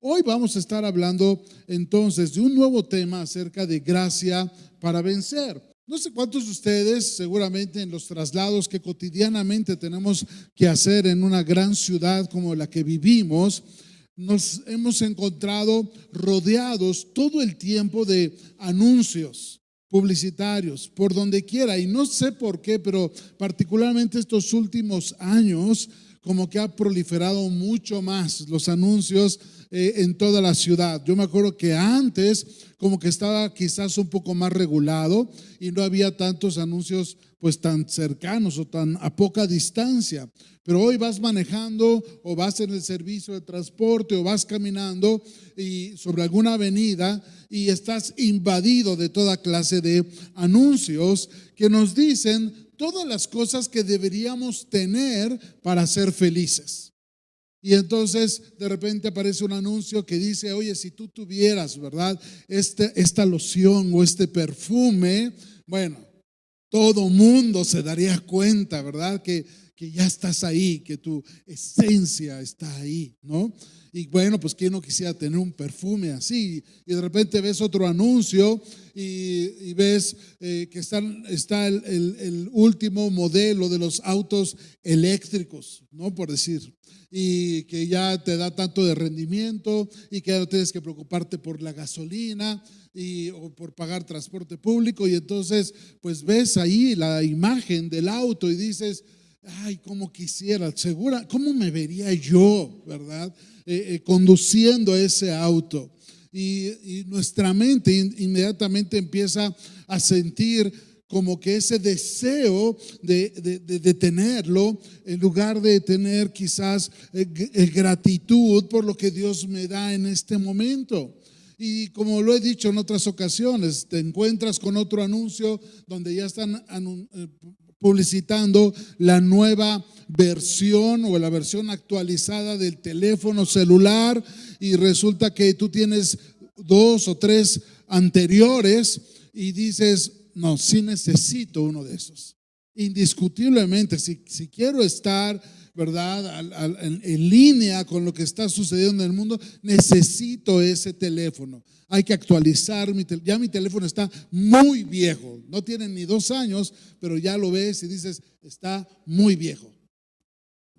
Hoy vamos a estar hablando entonces de un nuevo tema acerca de gracia para vencer. No sé cuántos de ustedes, seguramente en los traslados que cotidianamente tenemos que hacer en una gran ciudad como la que vivimos, nos hemos encontrado rodeados todo el tiempo de anuncios publicitarios por donde quiera, y no sé por qué, pero particularmente estos últimos años como que ha proliferado mucho más los anuncios en toda la ciudad. Yo me acuerdo que antes como que estaba quizás un poco más regulado y no había tantos anuncios pues tan cercanos o tan a poca distancia. Pero hoy vas manejando o vas en el servicio de transporte o vas caminando y sobre alguna avenida y estás invadido de toda clase de anuncios que nos dicen todas las cosas que deberíamos tener para ser felices. Y entonces de repente aparece un anuncio que dice, oye, si tú tuvieras, ¿verdad? Esta loción o este perfume, bueno, todo mundo se daría cuenta, ¿verdad? Que ya estás ahí, que tu esencia está ahí, ¿no? Y bueno, pues quién no quisiera tener un perfume así. Y de repente ves otro anuncio y ves que está el último modelo de los autos eléctricos, ¿no? Por decir, y que ya te da tanto de rendimiento y que ya no tienes que preocuparte por la gasolina o por pagar transporte público. Y entonces pues ves ahí la imagen del auto y dices, ay, cómo quisiera, segura, cómo me vería yo, ¿verdad? Conduciendo ese auto. Y nuestra mente inmediatamente empieza a sentir como que ese deseo de tenerlo, en lugar de tener quizás gratitud por lo que Dios me da en este momento. Y como lo he dicho en otras ocasiones, te encuentras con otro anuncio donde ya están publicitando la nueva versión o la versión actualizada del teléfono celular, y resulta que tú tienes 2 o 3 anteriores y dices, no, sí necesito uno de esos. Indiscutiblemente, si quiero estar, ¿verdad?, en línea con lo que está sucediendo en el mundo, necesito ese teléfono. Hay que actualizar ya mi teléfono está muy viejo, no tiene ni 2 años, pero ya lo ves y dices, está muy viejo.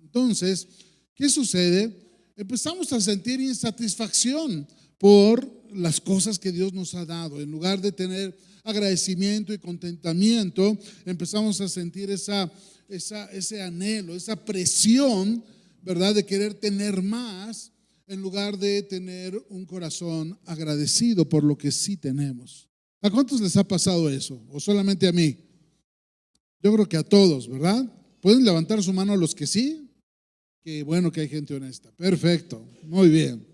Entonces, ¿qué sucede? Empezamos a sentir insatisfacción por las cosas que Dios nos ha dado. En lugar de tener agradecimiento y contentamiento, empezamos a sentir ese anhelo, esa presión, ¿verdad?, de querer tener más, en lugar de tener un corazón agradecido por lo que sí tenemos. ¿A cuántos les ha pasado eso? ¿O solamente a mí? Yo creo que a todos, ¿verdad? ¿Pueden levantar su mano los que sí? Qué bueno que hay gente honesta. Perfecto, muy bien.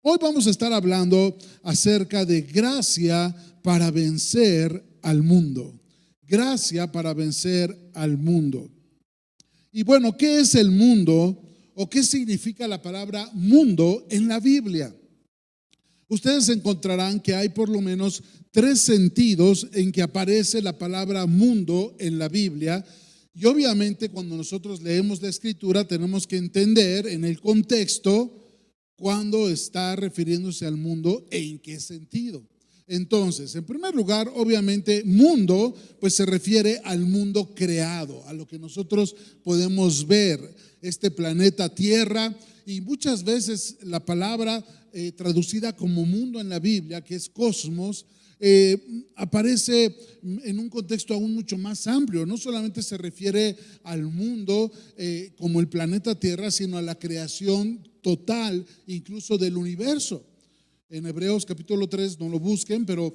Hoy vamos a estar hablando acerca de gracia para vencer al mundo. Gracia para vencer al mundo. Y bueno, ¿qué es el mundo? ¿O qué significa la palabra mundo en la Biblia? Ustedes encontrarán que hay por lo menos 3 sentidos en que aparece la palabra mundo en la Biblia. Y obviamente cuando nosotros leemos la escritura tenemos que entender en el contexto cuándo está refiriéndose al mundo e en qué sentido. Entonces, en primer lugar, obviamente, mundo, pues se refiere al mundo creado, a lo que nosotros podemos ver, este planeta Tierra, y muchas veces la palabra traducida como mundo en la Biblia, que es cosmos, aparece en un contexto aún mucho más amplio. No solamente se refiere al mundo como el planeta Tierra, sino a la creación total, incluso del universo. En Hebreos capítulo 3, no lo busquen, pero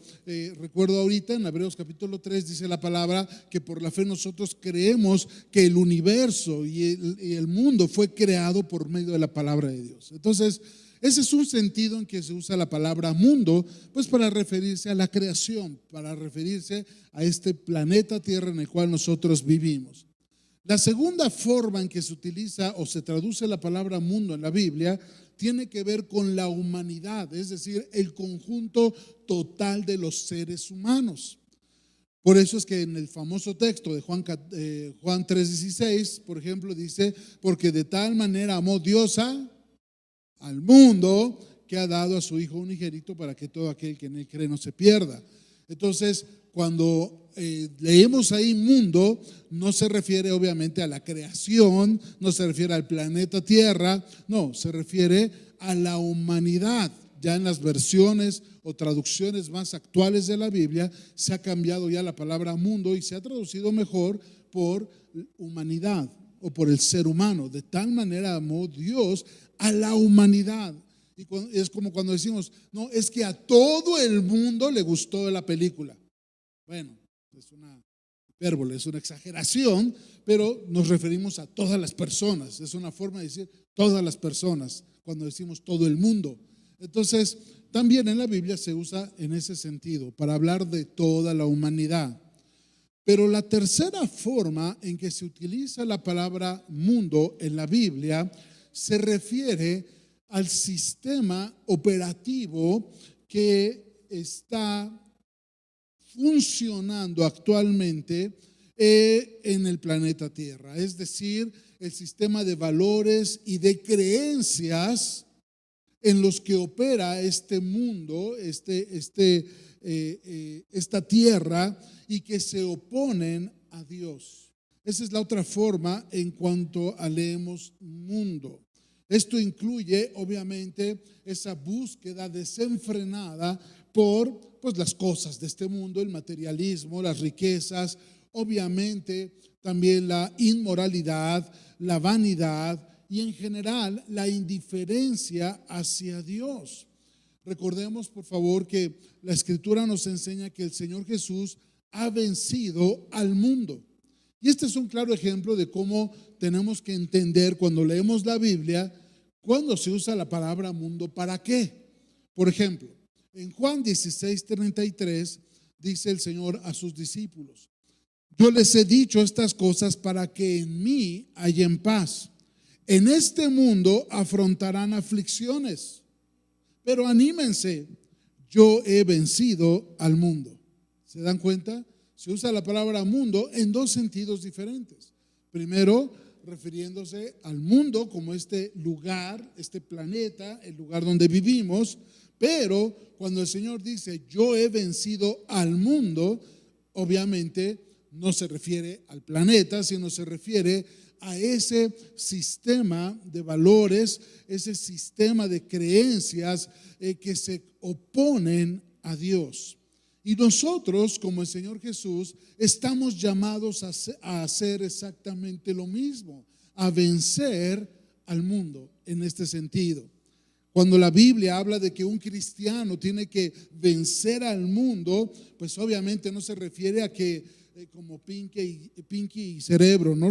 recuerdo ahorita en Hebreos capítulo 3 dice la palabra que por la fe nosotros creemos que el universo y el mundo fue creado por medio de la palabra de Dios. Entonces, ese es un sentido en que se usa la palabra mundo, pues para referirse a la creación, para referirse a este planeta Tierra en el cual nosotros vivimos. La segunda forma en que se utiliza o se traduce la palabra mundo en la Biblia tiene que ver con la humanidad, es decir, el conjunto total de los seres humanos. Por eso es que en el famoso texto de Juan 3:16, por ejemplo, dice, porque de tal manera amó Dios a al mundo, que ha dado a su Hijo unigénito para que todo aquel que en él cree no se pierda. Entonces, cuando leemos ahí mundo, no se refiere obviamente a la creación, no se refiere al planeta Tierra, no, se refiere a la humanidad. Ya en las versiones o traducciones más actuales de la Biblia se ha cambiado ya la palabra mundo y se ha traducido mejor por humanidad o por el ser humano. De tal manera amó Dios a la humanidad. Y es como cuando decimos, no, es que a todo el mundo le gustó la película. Bueno, es una hipérbole, es una exageración, pero nos referimos a todas las personas. Es una forma de decir todas las personas cuando decimos todo el mundo. Entonces, también en la Biblia se usa en ese sentido, para hablar de toda la humanidad. Pero la tercera forma en que se utiliza la palabra mundo en la Biblia se refiere al sistema operativo que está funcionando actualmente en el planeta Tierra. Es decir, el sistema de valores y de creencias en los que opera este mundo, esta tierra, y que se oponen a Dios. Esa es la otra forma en cuanto a leemos mundo. Esto incluye obviamente esa búsqueda desenfrenada por las cosas de este mundo, el materialismo, las riquezas, obviamente también la inmoralidad, la vanidad y en general la indiferencia hacia Dios. Recordemos por favor que la Escritura nos enseña que el Señor Jesús ha vencido al mundo. Y este es un claro ejemplo de cómo tenemos que entender cuando leemos la Biblia, cuando se usa la palabra mundo, ¿para qué? Por ejemplo, en Juan 16:33 dice el Señor a sus discípulos: yo les he dicho estas cosas para que en mí hayan paz. En este mundo afrontarán aflicciones, pero anímense, yo he vencido al mundo. ¿Se dan cuenta? Se usa la palabra mundo en dos sentidos diferentes. Primero, refiriéndose al mundo como este lugar, este planeta, el lugar donde vivimos, pero cuando el Señor dice yo he vencido al mundo, obviamente no se refiere al planeta, sino se refiere a ese sistema de valores, ese sistema de creencias que se oponen a Dios. Y nosotros, como el Señor Jesús, estamos llamados a hacer exactamente lo mismo, a vencer al mundo en este sentido. Cuando la Biblia habla de que un cristiano tiene que vencer al mundo, pues obviamente no se refiere a que como Pinky y Cerebro, ¿no?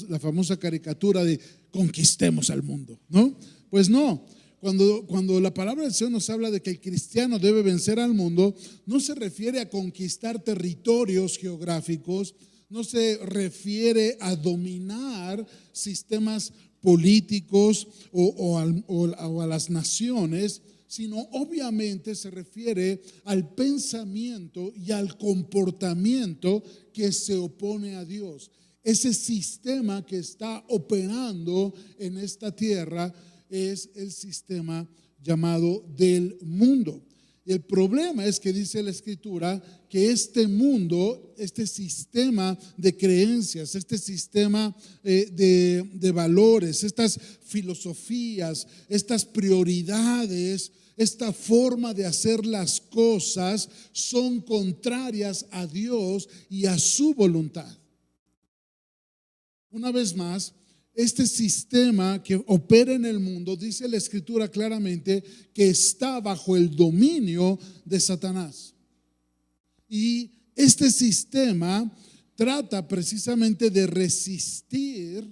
La famosa caricatura de conquistemos al mundo, ¿no? Pues no. Cuando la palabra del Señor nos habla de que el cristiano debe vencer al mundo, no se refiere a conquistar territorios geográficos, no se refiere a dominar sistemas políticos o a las naciones, sino obviamente se refiere al pensamiento y al comportamiento que se opone a Dios. Ese sistema que está operando en esta tierra es el sistema llamado del mundo. Y el problema es que dice la Escritura que este mundo, este sistema de creencias, este sistema de valores, estas filosofías, estas prioridades, esta forma de hacer las cosas son contrarias a Dios y a su voluntad. Una vez más, este sistema que opera en el mundo, dice la Escritura claramente, que está bajo el dominio de Satanás. Y este sistema trata precisamente de resistir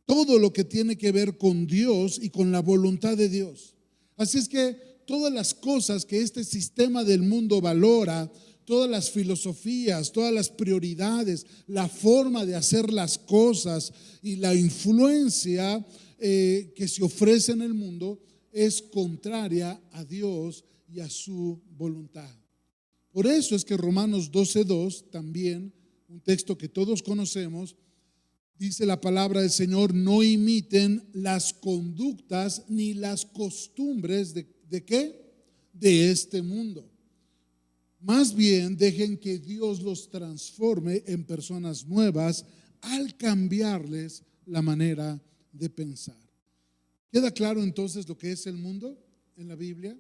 todo lo que tiene que ver con Dios y con la voluntad de Dios. Así es que todas las cosas que este sistema del mundo valora, todas las filosofías, todas las prioridades, la forma de hacer las cosas y la influencia que se ofrece en el mundo es contraria a Dios y a su voluntad. Por eso es que Romanos 12:2, también un texto que todos conocemos, Dice la palabra del Señor, no imiten las conductas ni las costumbres ¿de qué? De este mundo. Más bien dejen que Dios los transforme en personas nuevas al cambiarles la manera de pensar. ¿Queda claro entonces lo que es el mundo en la Biblia?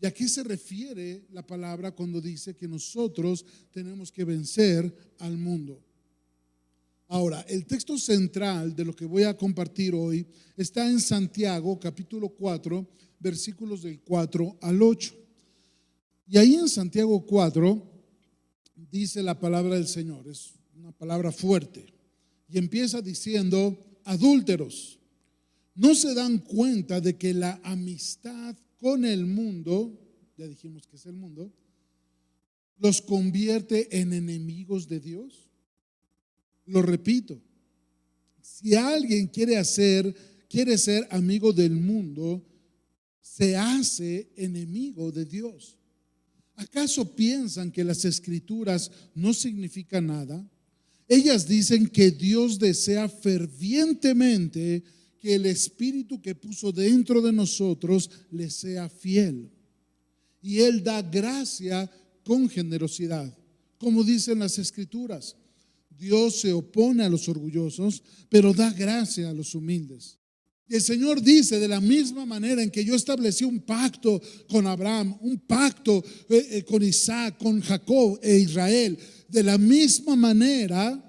¿Y a qué se refiere la palabra cuando dice que nosotros tenemos que vencer al mundo? Ahora, el texto central de lo que voy a compartir hoy está en Santiago, capítulo 4, versículos del 4 al 8. Y ahí en Santiago 4 dice la palabra del Señor, es una palabra fuerte, y empieza diciendo: adúlteros, ¿no se dan cuenta de que la amistad con el mundo, ya dijimos que es el mundo, los convierte en enemigos de Dios? Lo repito, si alguien quiere ser amigo del mundo, se hace enemigo de Dios. ¿Acaso piensan que las escrituras no significan nada? Ellas dicen que Dios desea fervientemente que el Espíritu que puso dentro de nosotros le sea fiel. Y Él da gracia con generosidad, como dicen las escrituras. Dios se opone a los orgullosos, pero da gracia a los humildes. Y el Señor dice: de la misma manera en que yo establecí un pacto con Abraham, un pacto con Isaac, con Jacob e Israel, de la misma manera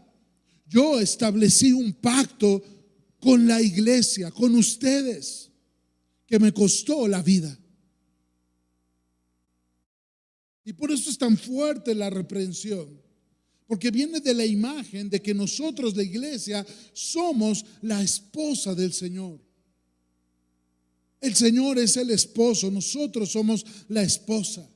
yo establecí un pacto con la iglesia, con ustedes, que me costó la vida. Y por eso es tan fuerte la reprensión, porque viene de la imagen de que nosotros, la iglesia, somos la esposa del Señor. El Señor es el esposo, nosotros somos la esposa.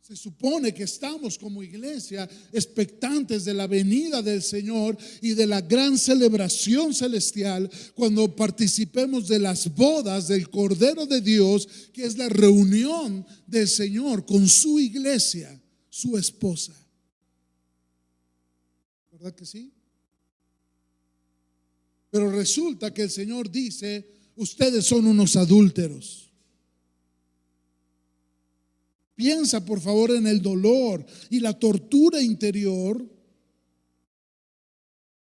Se supone que estamos como iglesia expectantes de la venida del Señor y de la gran celebración celestial cuando participemos de las bodas del Cordero de Dios, que es la reunión del Señor con su iglesia, su esposa. ¿Verdad que sí? Pero resulta que el Señor dice: ustedes son unos adúlteros. Piensa por favor en el dolor y la tortura interior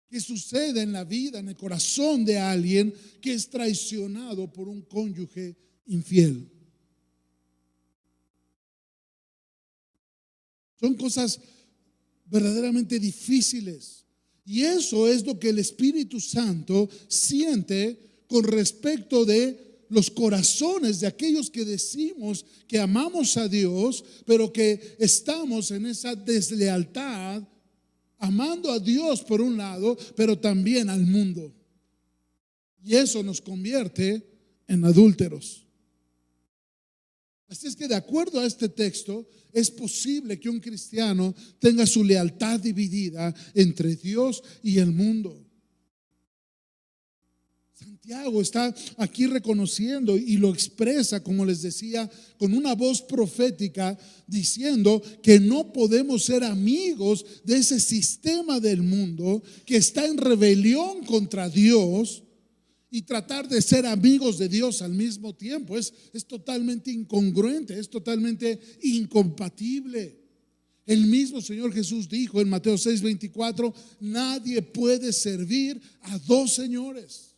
que sucede en la vida, en el corazón de alguien que es traicionado por un cónyuge infiel. Son cosas verdaderamente difíciles, y eso es lo que el Espíritu Santo siente con respecto de los corazones de aquellos que decimos que amamos a Dios, pero que estamos en esa deslealtad, amando a Dios por un lado, pero también al mundo. Y eso nos convierte en adúlteros. Así es que, de acuerdo a este texto, es posible que un cristiano tenga su lealtad dividida entre Dios y el mundo. Santiago está aquí reconociendo y lo expresa, como les decía, con una voz profética, diciendo que no podemos ser amigos de ese sistema del mundo que está en rebelión contra Dios y tratar de ser amigos de Dios al mismo tiempo. Es totalmente incongruente, es totalmente incompatible. El mismo Señor Jesús dijo en Mateo 6:24: nadie puede servir a dos señores.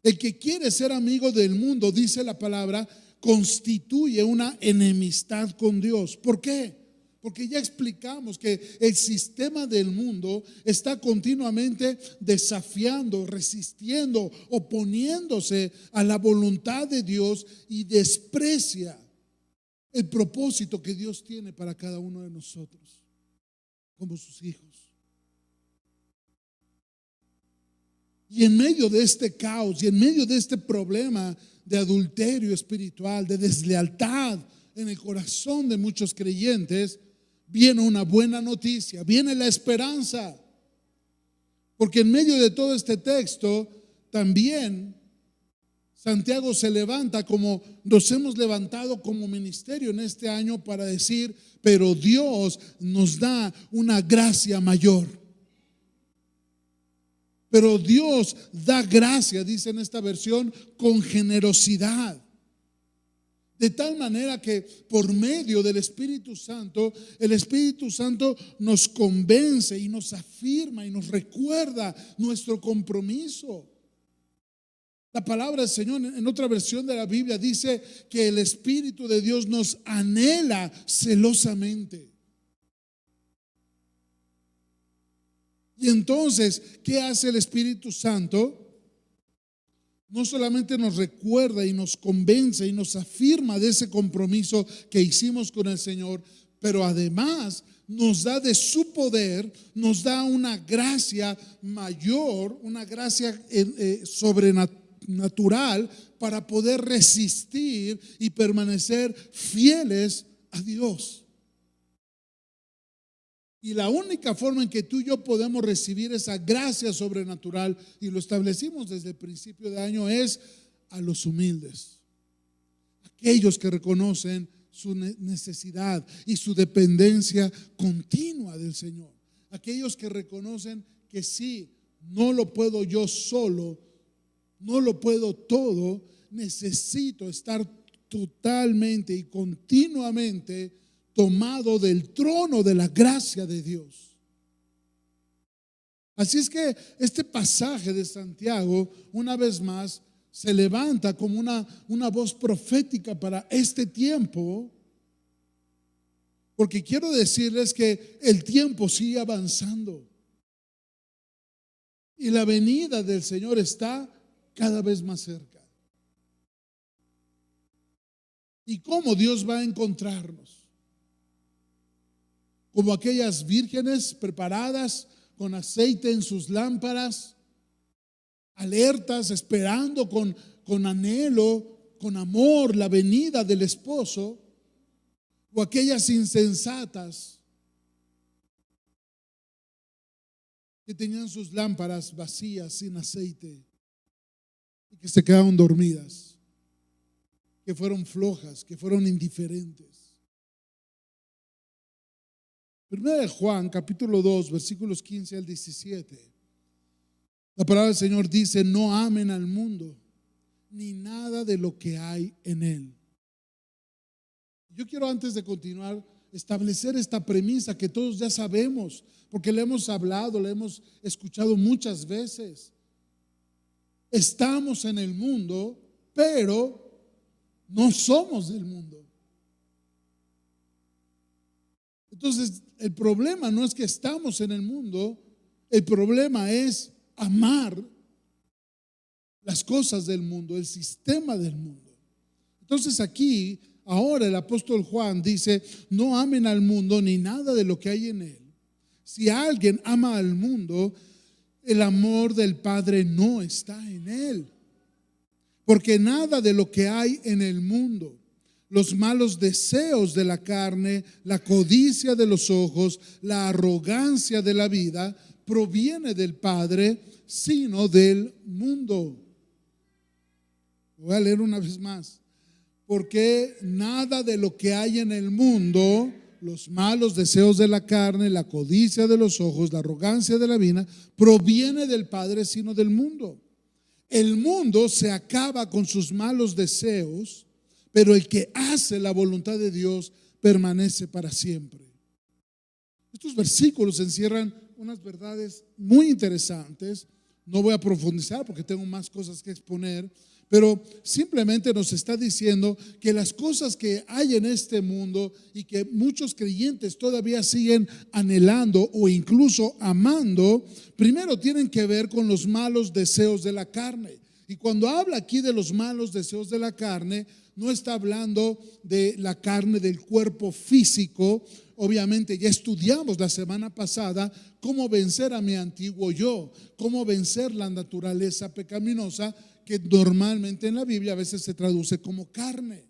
El que quiere ser amigo del mundo, dice la palabra, constituye una enemistad con Dios. ¿Por qué? Porque ya explicamos que el sistema del mundo está continuamente desafiando, resistiendo, oponiéndose a la voluntad de Dios y desprecia el propósito que Dios tiene para cada uno de nosotros como sus hijos. Y en medio de este caos y en medio de este problema de adulterio espiritual, de deslealtad en el corazón de muchos creyentes, viene una buena noticia, viene la esperanza. Porque en medio de todo este texto también Santiago se levanta como nos hemos levantado como ministerio en este año para decir, pero Dios nos da una gracia mayor. Pero Dios da gracia, dice en esta versión, con generosidad. De tal manera que por medio del Espíritu Santo, el Espíritu Santo nos convence y nos afirma y nos recuerda nuestro compromiso. La palabra del Señor en otra versión de la Biblia dice que el Espíritu de Dios nos anhela celosamente. Y entonces, ¿qué hace el Espíritu Santo? No solamente nos recuerda y nos convence y nos afirma de ese compromiso que hicimos con el Señor, pero además nos da de su poder, nos da una gracia mayor, una gracia sobrenatural para poder resistir y permanecer fieles a Dios. Y la única forma en que tú y yo podemos recibir esa gracia sobrenatural, y lo establecimos desde el principio de año, es a los humildes, aquellos que reconocen su necesidad y su dependencia continua del Señor, aquellos que reconocen que sí, no lo puedo yo solo, no lo puedo todo, necesito estar totalmente y continuamente tomado del trono de la gracia de Dios. Así es que este pasaje de Santiago, una vez más, se levanta como una voz profética para este tiempo, porque quiero decirles que el tiempo sigue avanzando y la venida del Señor está cada vez más cerca. ¿Y cómo Dios va a encontrarnos? Como aquellas vírgenes preparadas con aceite en sus lámparas, alertas, esperando con anhelo, con amor la venida del esposo, o aquellas insensatas que tenían sus lámparas vacías, sin aceite, y que se quedaron dormidas, que fueron flojas, que fueron indiferentes. Primera de Juan, capítulo 2, versículos 15 al 17. La palabra del Señor dice: no amen al mundo, ni nada de lo que hay en él. Yo quiero, antes de continuar, establecer esta premisa que todos ya sabemos, porque le hemos hablado, le hemos escuchado muchas veces. Estamos en el mundo, pero no somos del mundo. Entonces, el problema no es que estamos en el mundo, el problema es amar las cosas del mundo, el sistema del mundo. Entonces aquí, ahora el apóstol Juan dice: no amen al mundo ni nada de lo que hay en él. Si alguien ama al mundo, el amor del Padre no está en él. Porque nada de lo que hay en el mundo, los malos deseos de la carne, la codicia de los ojos, la arrogancia de la vida, proviene del Padre, sino del mundo. Voy a leer una vez más. Porque nada de lo que hay en el mundo, los malos deseos de la carne, la codicia de los ojos, la arrogancia de la vida, proviene del Padre, sino del mundo. El mundo se acaba con sus malos deseos, pero el que hace la voluntad de Dios permanece para siempre. Estos versículos encierran unas verdades muy interesantes. No voy a profundizar porque tengo más cosas que exponer, pero simplemente nos está diciendo que las cosas que hay en este mundo y que muchos creyentes todavía siguen anhelando o incluso amando, primero tienen que ver con los malos deseos de la carne. Y cuando habla aquí de los malos deseos de la carne, no está hablando de la carne del cuerpo físico. Obviamente ya estudiamos la semana pasada cómo vencer a mi antiguo yo, cómo vencer la naturaleza pecaminosa, que normalmente en la Biblia a veces se traduce como carne.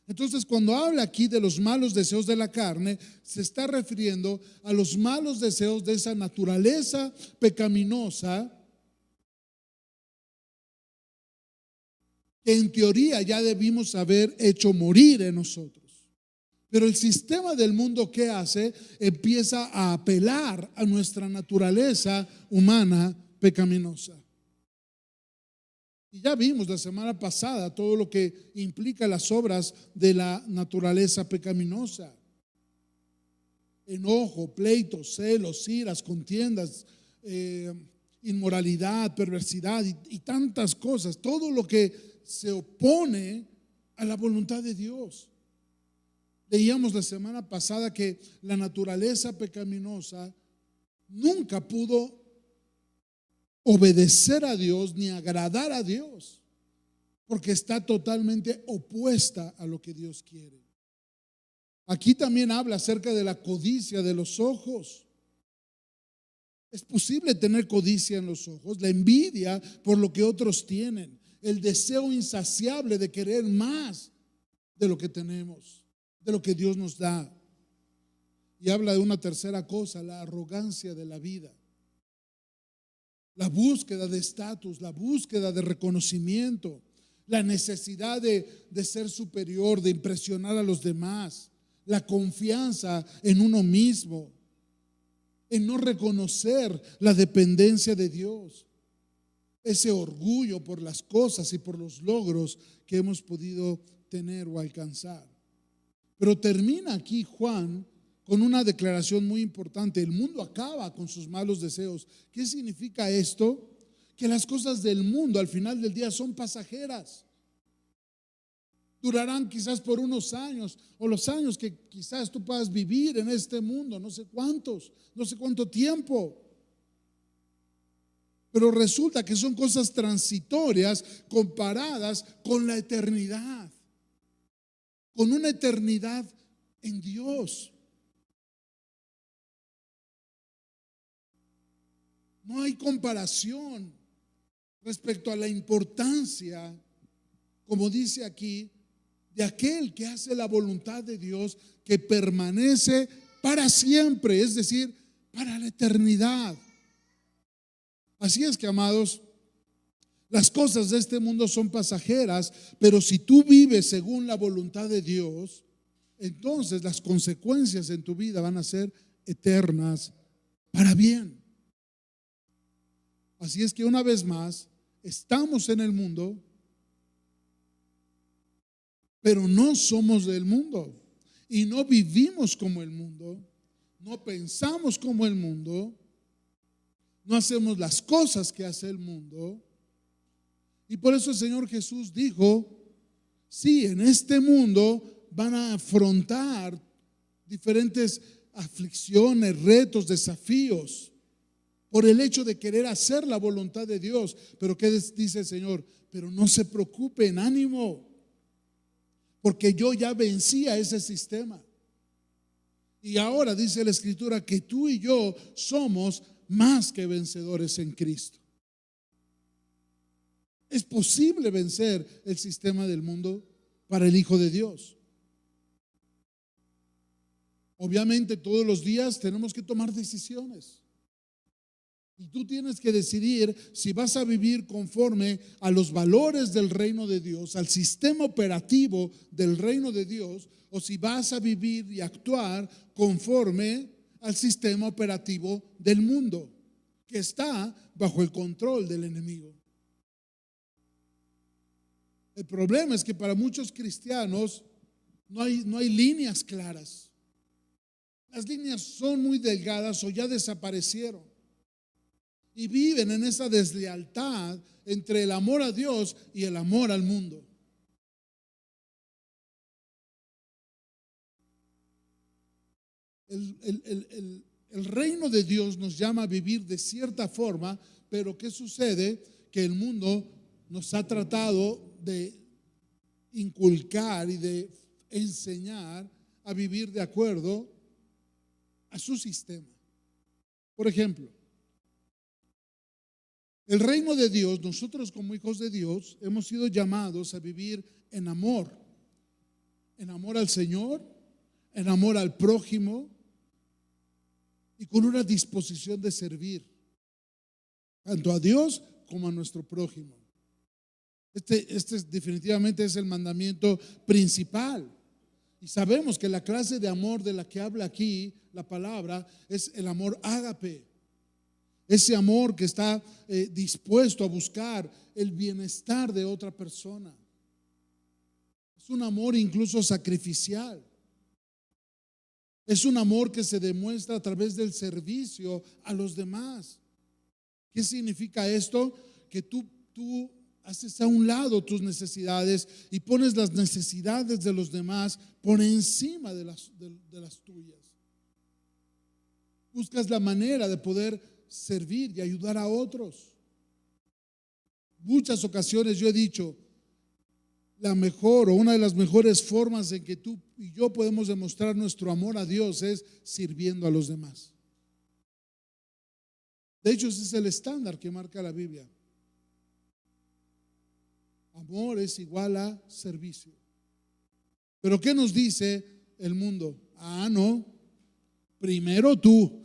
Entonces, cuando habla aquí de los malos deseos de la carne, se está refiriendo a los malos deseos de esa naturaleza pecaminosa que en teoría ya debimos haber hecho morir en nosotros. Pero el sistema del mundo, ¿qué hace? Empieza a apelar a nuestra naturaleza humana pecaminosa. Y ya vimos la semana pasada todo lo que implica las obras de la naturaleza pecaminosa: enojo, pleitos, celos, iras, contiendas, inmoralidad, perversidad y tantas cosas. Todo lo que se opone a la voluntad de Dios. Leíamos la semana pasada que la naturaleza pecaminosa nunca pudo obedecer a Dios ni agradar a Dios, porque está totalmente opuesta a lo que Dios quiere. Aquí también habla acerca de la codicia de los ojos. Es posible tener codicia en los ojos, la envidia por lo que otros tienen, el deseo insaciable de querer más de lo que tenemos, de lo que Dios nos da. Y habla de una tercera cosa: la arrogancia de la vida. La búsqueda de estatus, la búsqueda de reconocimiento, la necesidad de ser superior, de impresionar a los demás, la confianza en uno mismo, en no reconocer la dependencia de Dios, ese orgullo por las cosas y por los logros que hemos podido tener o alcanzar. Pero termina aquí Juan con una declaración muy importante: el mundo acaba con sus malos deseos. ¿Qué significa esto? Que las cosas del mundo al final del día son pasajeras. Durarán quizás por unos años, o los años que quizás tú puedas vivir en este mundo, no sé cuántos, no sé cuánto tiempo. Pero resulta que son cosas transitorias comparadas con la eternidad, con una eternidad en Dios. No hay comparación respecto a la importancia, como dice aquí, de aquel que hace la voluntad de Dios, que permanece para siempre, es decir, para la eternidad. Así es que, amados, las cosas de este mundo son pasajeras, pero si tú vives según la voluntad de Dios, entonces las consecuencias en tu vida van a ser eternas para bien. Así es que, una vez más, estamos en el mundo, pero no somos del mundo y no vivimos como el mundo, no pensamos como el mundo, no hacemos las cosas que hace el mundo. Y por eso el Señor Jesús dijo: sí, en este mundo van a afrontar diferentes aflicciones, retos, desafíos, por el hecho de querer hacer la voluntad de Dios. Pero ¿qué dice el Señor? Pero no se preocupen, ánimo, porque yo ya vencí a ese sistema. Y ahora dice la Escritura que tú y yo somos más que vencedores en Cristo. Es posible vencer el sistema del mundo para el Hijo de Dios. Obviamente todos los días tenemos que tomar decisiones. Y tú tienes que decidir si vas a vivir conforme a los valores del reino de Dios, al sistema operativo del reino de Dios, o si vas a vivir y actuar conforme al sistema operativo del mundo, que está bajo el control del enemigo. El problema es que para muchos cristianos no hay líneas claras. Las líneas son muy delgadas o ya desaparecieron. Y viven en esa deslealtad entre el amor a Dios y el amor al mundo. El reino de Dios nos llama a vivir de cierta forma, pero ¿qué sucede? Que el mundo nos ha tratado de inculcar y de enseñar a vivir de acuerdo a su sistema. Por ejemplo, el reino de Dios, nosotros como hijos de Dios hemos sido llamados a vivir en amor al Señor, en amor al prójimo y con una disposición de servir tanto a Dios como a nuestro prójimo. Definitivamente es el mandamiento principal. Y sabemos que la clase de amor de la que habla aquí la palabra es el amor ágape. Ese amor que está dispuesto a buscar el bienestar de otra persona. Es un amor incluso sacrificial. Es un amor que se demuestra a través del servicio a los demás. ¿Qué significa esto? Que tú haces a un lado tus necesidades y pones las necesidades de los demás por encima de las tuyas. Buscas la manera de poder servir y ayudar a otros. Muchas ocasiones yo he dicho, la mejor o una de las mejores formas en que tú y yo podemos demostrar nuestro amor a Dios es sirviendo a los demás. De hecho, ese es el estándar que marca la Biblia. Amor es igual a servicio. Pero ¿qué nos dice el mundo? No, primero tú.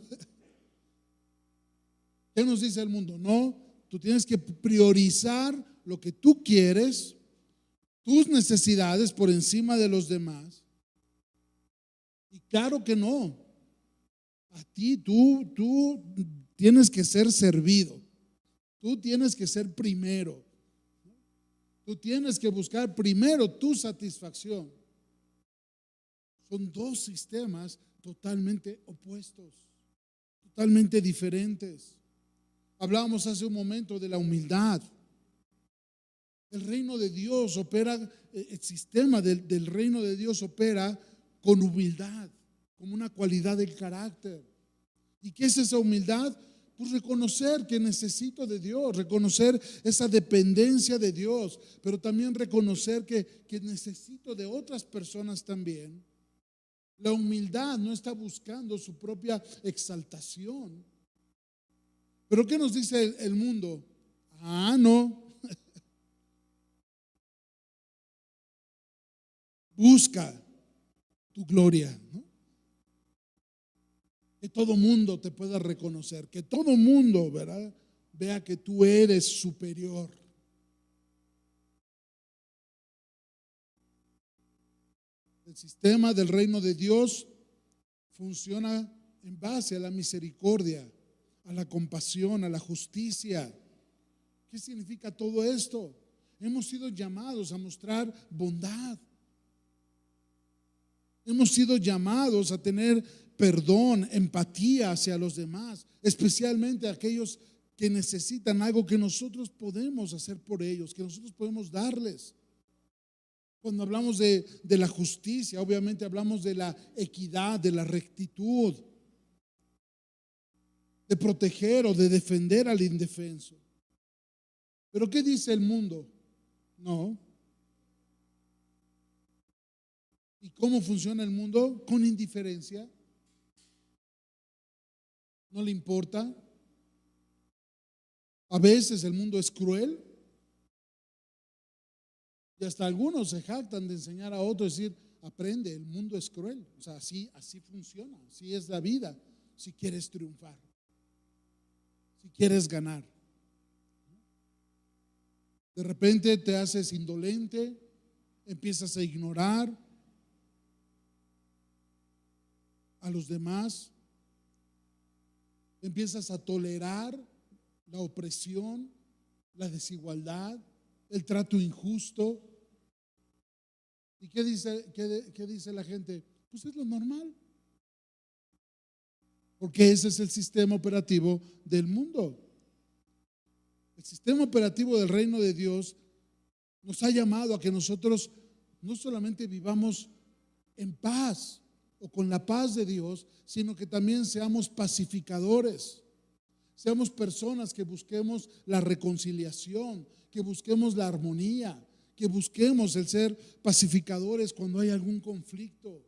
¿Qué nos dice el mundo? No, tú tienes que priorizar lo que tú quieres, tus necesidades por encima de los demás. Y claro que no. A ti, tú tienes que ser servido. Tú tienes que ser primero. Tú tienes que buscar primero tu satisfacción. Son dos sistemas totalmente opuestos, totalmente diferentes. Hablábamos hace un momento de la humildad. El reino de Dios opera, el sistema del reino de Dios opera con humildad, como una cualidad del carácter. ¿Y qué es esa humildad? Pues reconocer que necesito de Dios, reconocer esa dependencia de Dios, pero también reconocer que necesito de otras personas también. La humildad no está buscando su propia exaltación. ¿Pero qué nos dice el mundo? No. Busca tu gloria, ¿no? Que todo mundo te pueda reconocer, que todo mundo, ¿verdad?, vea que tú eres superior. El sistema del reino de Dios funciona en base a la misericordia, a la compasión, a la justicia. ¿Qué significa todo esto? Hemos sido llamados a mostrar bondad. Hemos sido llamados a tener perdón, empatía hacia los demás, especialmente a aquellos que necesitan algo que nosotros podemos hacer por ellos, que nosotros podemos darles. Cuando hablamos de la justicia, obviamente hablamos de la equidad, de la rectitud, de proteger o de defender al indefenso. ¿Pero qué dice el mundo? No. ¿Y cómo funciona el mundo? Con indiferencia. No le importa. A veces el mundo es cruel. Y hasta algunos se jactan de enseñar a otros, decir, aprende, el mundo es cruel. O sea, así funciona, así es la vida. Si quieres triunfar, si quieres ganar. De repente te haces indolente, empiezas a ignorar a los demás, empiezas a tolerar la opresión, la desigualdad, el trato injusto. ¿Y qué dice la gente? Pues es lo normal. Porque ese es el sistema operativo del mundo. El sistema operativo del reino de Dios nos ha llamado a que nosotros no solamente vivamos en paz o con la paz de Dios, sino que también seamos pacificadores. Seamos personas que busquemos la reconciliación, que busquemos la armonía, que busquemos el ser pacificadores cuando hay algún conflicto.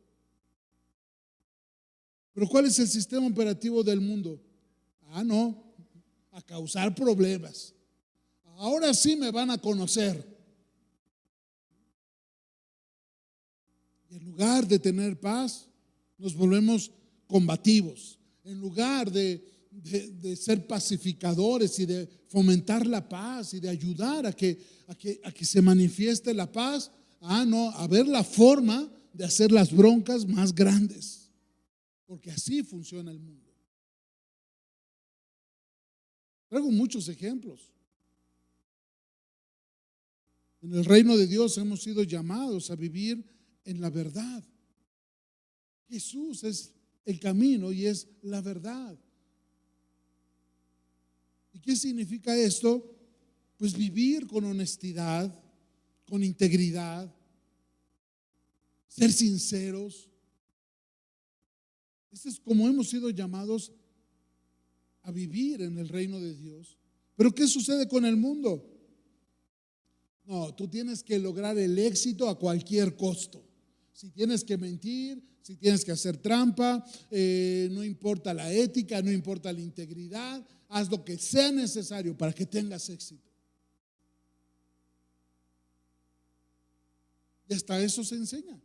Pero ¿cuál es el sistema operativo del mundo? No, a causar problemas. Ahora sí me van a conocer. Y en lugar de tener paz, nos volvemos combativos. En lugar de de ser pacificadores y de fomentar la paz y de ayudar a que se manifieste la paz. No, a ver la forma de hacer las broncas más grandes, porque así funciona el mundo. Traigo muchos ejemplos. En el reino de Dios hemos sido llamados a vivir en la verdad. Jesús es el camino y es la verdad. ¿Y qué significa esto? Pues vivir con honestidad, con integridad, ser sinceros. Este es como hemos sido llamados a vivir en el reino de Dios. Pero ¿qué sucede con el mundo? No, tú tienes que lograr el éxito a cualquier costo. Si tienes que mentir, si tienes que hacer trampa, no importa la ética, no importa la integridad, haz lo que sea necesario para que tengas éxito. Y hasta eso se enseña.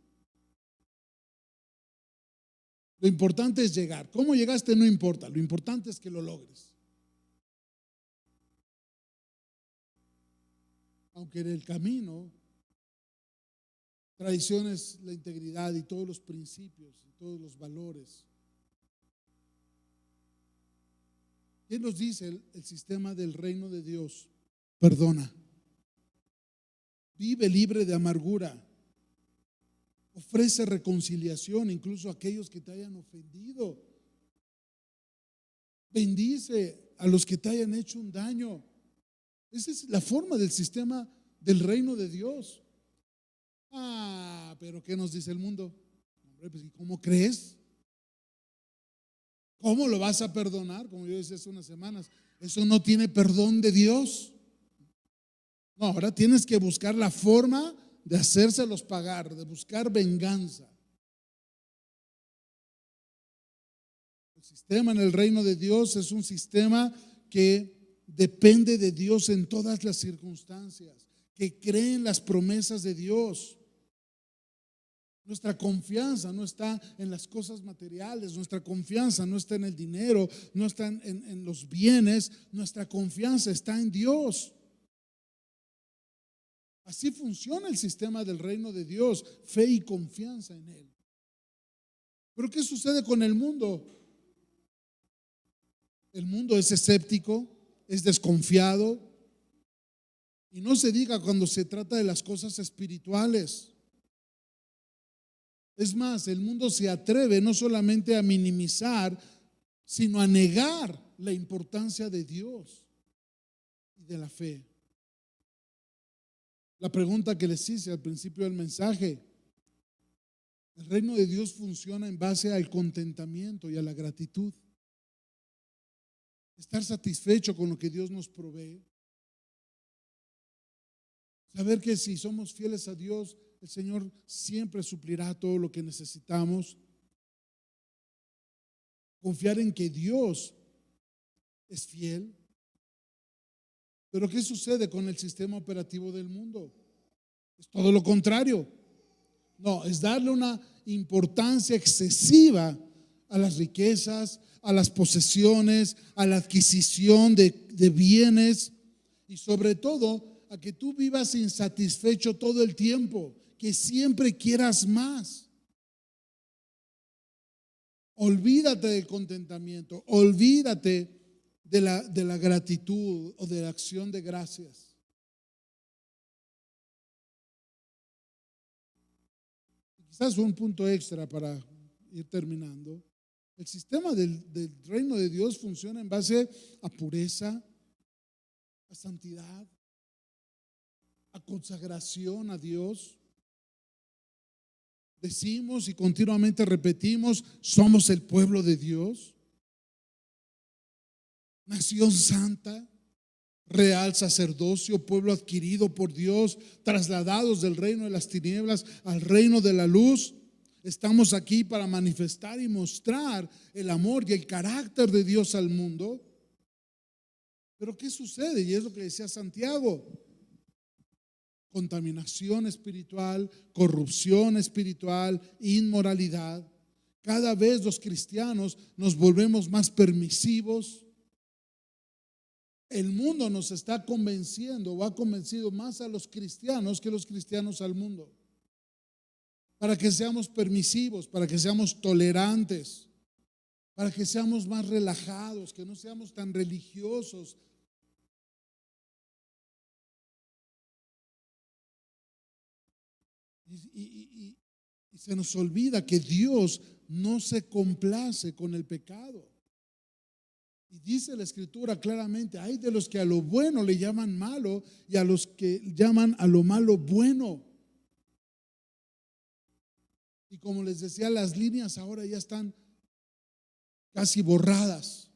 Lo importante es llegar. ¿Cómo llegaste? No importa. Lo importante es que lo logres. Aunque en el camino traiciones la integridad y todos los principios y todos los valores. ¿Qué nos dice el sistema del reino de Dios? Perdona. Vive libre de amargura. Ofrece reconciliación incluso a aquellos que te hayan ofendido. Bendice a los que te hayan hecho un daño. Esa es la forma del sistema del reino de Dios. Pero ¿qué nos dice el mundo? Hombre, pues, ¿cómo crees? ¿Cómo lo vas a perdonar? Como yo decía hace unas semanas, eso no tiene perdón de Dios. No, ahora tienes que buscar la forma de hacérselos pagar, de buscar venganza. El sistema en el reino de Dios es un sistema que depende de Dios en todas las circunstancias, que cree en las promesas de Dios. Nuestra confianza no está en las cosas materiales, nuestra confianza no está en el dinero, no está en los bienes, nuestra confianza está en Dios. Así funciona el sistema del reino de Dios, fe y confianza en Él. Pero ¿qué sucede con el mundo? El mundo es escéptico, es desconfiado, y no se diga cuando se trata de las cosas espirituales. Es más, el mundo se atreve no solamente a minimizar, sino a negar la importancia de Dios y de la fe. La pregunta que les hice al principio del mensaje: el reino de Dios funciona en base al contentamiento y a la gratitud. Estar satisfecho con lo que Dios nos provee. Saber que si somos fieles a Dios, el Señor siempre suplirá todo lo que necesitamos. Confiar en que Dios es fiel. Pero ¿qué sucede con el sistema operativo del mundo? Es todo lo contrario. No, es darle una importancia excesiva a las riquezas, a las posesiones, a la adquisición de bienes y sobre todo a que tú vivas insatisfecho todo el tiempo, que siempre quieras más. Olvídate del contentamiento, olvídate de la gratitud o de la acción de gracias. Quizás un punto extra para ir terminando. El sistema del reino de Dios funciona en base a pureza, a santidad, a consagración a Dios. Decimos y continuamente repetimos: somos el pueblo de Dios, nación santa, real sacerdocio, pueblo adquirido por Dios, trasladados del reino de las tinieblas al reino de la luz. Estamos aquí para manifestar y mostrar el amor y el carácter de Dios al mundo. Pero ¿qué sucede? Y es lo que decía Santiago: contaminación espiritual, corrupción espiritual, inmoralidad. Cada vez los cristianos nos volvemos más permisivos, El mundo nos está convenciendo o ha convencido más a los cristianos que los cristianos al mundo, para que seamos permisivos, para que seamos tolerantes, para que seamos más relajados, que no seamos tan religiosos. Y se nos olvida que Dios no se complace con el pecado. Y dice la Escritura claramente: hay de los que a lo bueno le llaman malo y a los que llaman a lo malo bueno. Y como les decía, las líneas ahora ya están casi borradas.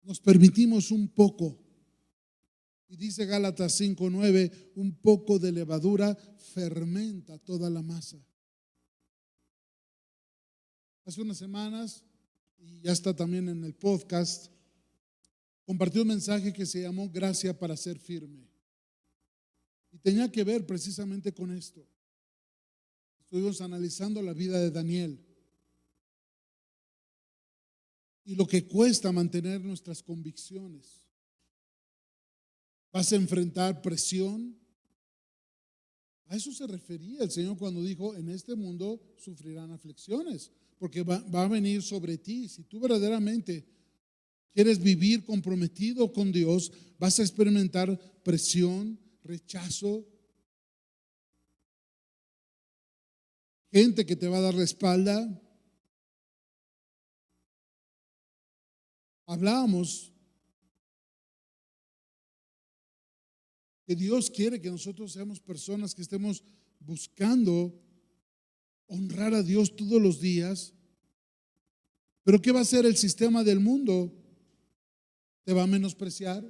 Nos permitimos un poco. Y dice Gálatas 5:9, un poco de levadura fermenta toda la masa. Hace unas semanas, y ya está también en el podcast, compartí un mensaje que se llamó Gracia para ser firme. Y tenía que ver precisamente con esto. Estuvimos analizando la vida de Daniel y lo que cuesta mantener nuestras convicciones. ¿Vas a enfrentar presión? A eso se refería el Señor cuando dijo: en este mundo sufrirán aflicciones, porque va a venir sobre ti. Si tú verdaderamente quieres vivir comprometido con Dios, vas a experimentar presión, rechazo, gente que te va a dar la espalda. Hablábamos que Dios quiere que nosotros seamos personas que estemos buscando honrar a Dios todos los días. Pero ¿qué va a hacer el sistema del mundo? Te va a menospreciar,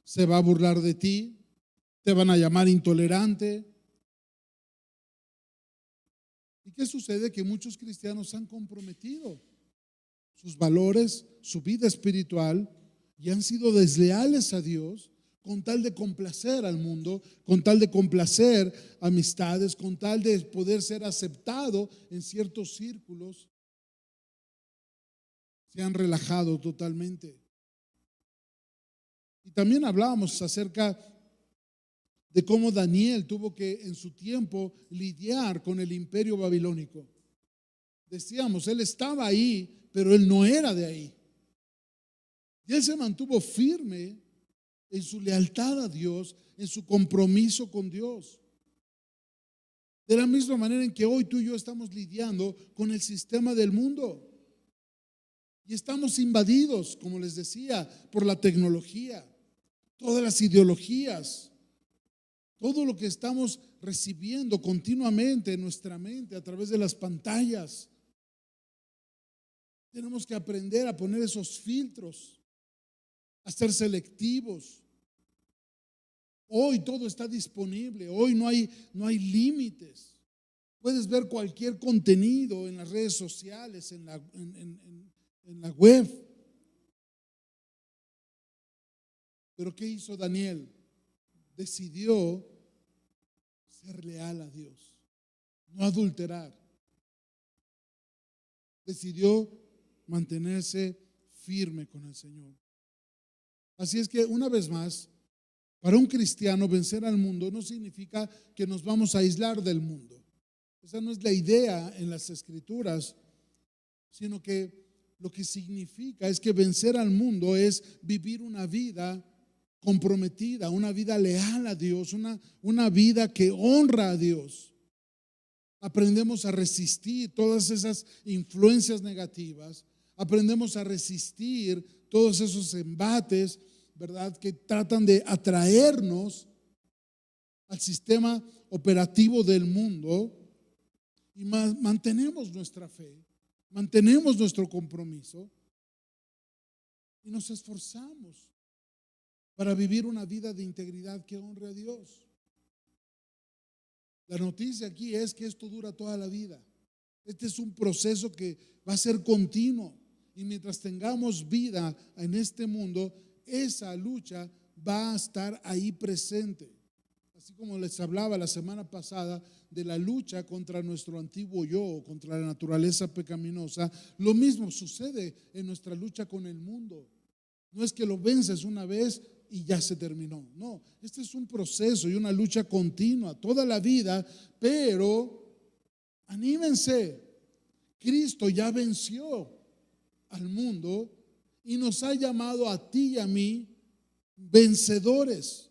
se va a burlar de ti, te van a llamar intolerante. ¿Y qué sucede? Que muchos cristianos han comprometido sus valores, su vida espiritual, y han sido desleales a Dios con tal de complacer al mundo, con tal de complacer amistades, con tal de poder ser aceptado en ciertos círculos. Se han relajado totalmente. Y también hablábamos acerca de cómo Daniel tuvo que en su tiempo lidiar con el imperio babilónico. Decíamos, él estaba ahí, pero él no era de ahí. Y él se mantuvo firme en su lealtad a Dios, en su compromiso con Dios. De la misma manera en que hoy tú y yo estamos lidiando con el sistema del mundo. Y estamos invadidos, como les decía, por la tecnología, todas las ideologías, todo lo que estamos recibiendo continuamente en nuestra mente a través de las pantallas. Tenemos que aprender a poner esos filtros, a ser selectivos. Hoy todo está disponible, hoy no hay límites. Puedes ver cualquier contenido en las redes sociales, en la web. Pero ¿qué hizo Daniel? Decidió ser leal a Dios, no adulterar. Decidió mantenerse firme con el Señor. Así es que, una vez más, para un cristiano vencer al mundo no significa que nos vamos a aislar del mundo. Esa no es la idea en las Escrituras, sino que lo que significa es que vencer al mundo es vivir una vida comprometida, una vida leal a Dios, una vida que honra a Dios. Aprendemos a resistir todas esas influencias negativas, aprendemos a resistir todos esos embates, ¿verdad?, que tratan de atraernos al sistema operativo del mundo, y mantenemos nuestra fe, mantenemos nuestro compromiso y nos esforzamos para vivir una vida de integridad que honre a Dios. La noticia aquí es que esto dura toda la vida. Este es un proceso que va a ser continuo, y mientras tengamos vida en este mundo, esa lucha va a estar ahí presente. Así como les hablaba la semana pasada de la lucha contra nuestro antiguo yo, contra la naturaleza pecaminosa, lo mismo sucede en nuestra lucha con el mundo. No es que lo vences una vez y ya se terminó. No, este es un proceso y una lucha continua toda la vida, pero anímense. Cristo ya venció al mundo y nos ha llamado a ti y a mí vencedores.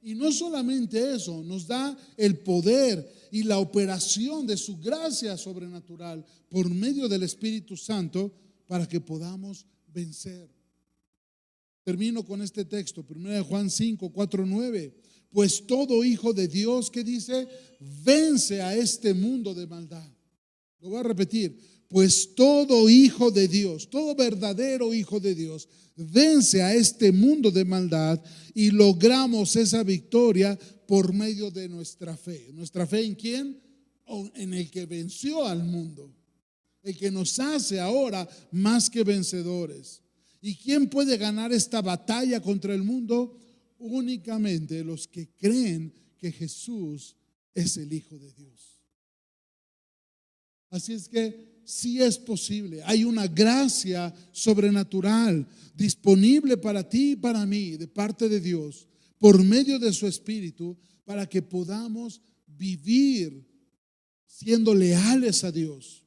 Y no solamente eso, nos da el poder y la operación de su gracia sobrenatural por medio del Espíritu Santo para que podamos vencer. Termino con este texto, 1 Juan 5, 4, 9. Pues todo hijo de Dios, ¿qué dice? Vence a este mundo de maldad. Lo voy a repetir. Pues todo hijo de Dios, todo verdadero hijo de Dios, vence a este mundo de maldad y logramos esa victoria por medio de nuestra fe. ¿Nuestra fe en quién? En el que venció al mundo, el que nos hace ahora más que vencedores. ¿Y quién puede ganar esta batalla contra el mundo? Únicamente los que creen que Jesús es el Hijo de Dios. Así es que sí es posible. Hay una gracia sobrenatural disponible para ti y para mí de parte de Dios por medio de su Espíritu para que podamos vivir siendo leales a Dios.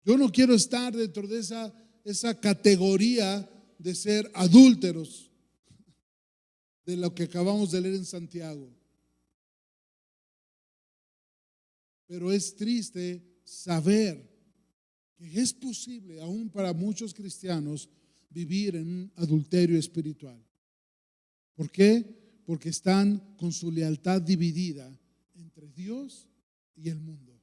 Yo no quiero estar dentro de esa categoría de ser adúlteros, de lo que acabamos de leer en Santiago. Pero es triste saber que es posible, aún para muchos cristianos, vivir en un adulterio espiritual. ¿Por qué? Porque están con su lealtad dividida entre Dios y el mundo.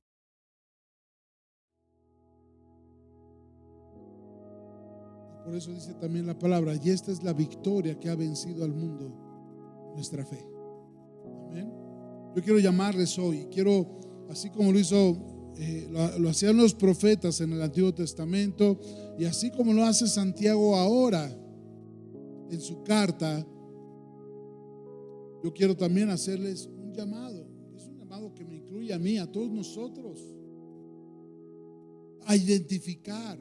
Y por eso dice también la palabra, y esta es la victoria que ha vencido al mundo, nuestra fe. Amén. Yo quiero llamarles hoy, así como lo hizo lo hacían los profetas en el Antiguo Testamento y así como lo hace Santiago ahora en su carta, yo quiero también hacerles un llamado. Es un llamado que me incluye a mí, a todos nosotros, a identificar.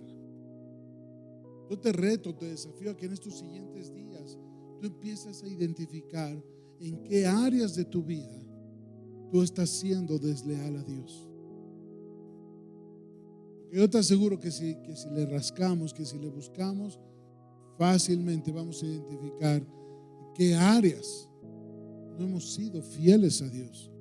Yo te reto, te desafío a que en estos siguientes días tú empieces a identificar en qué áreas de tu vida tú estás siendo desleal a Dios. Yo te aseguro que si le rascamos, que si le buscamos, fácilmente vamos a identificar qué áreas no hemos sido fieles a Dios.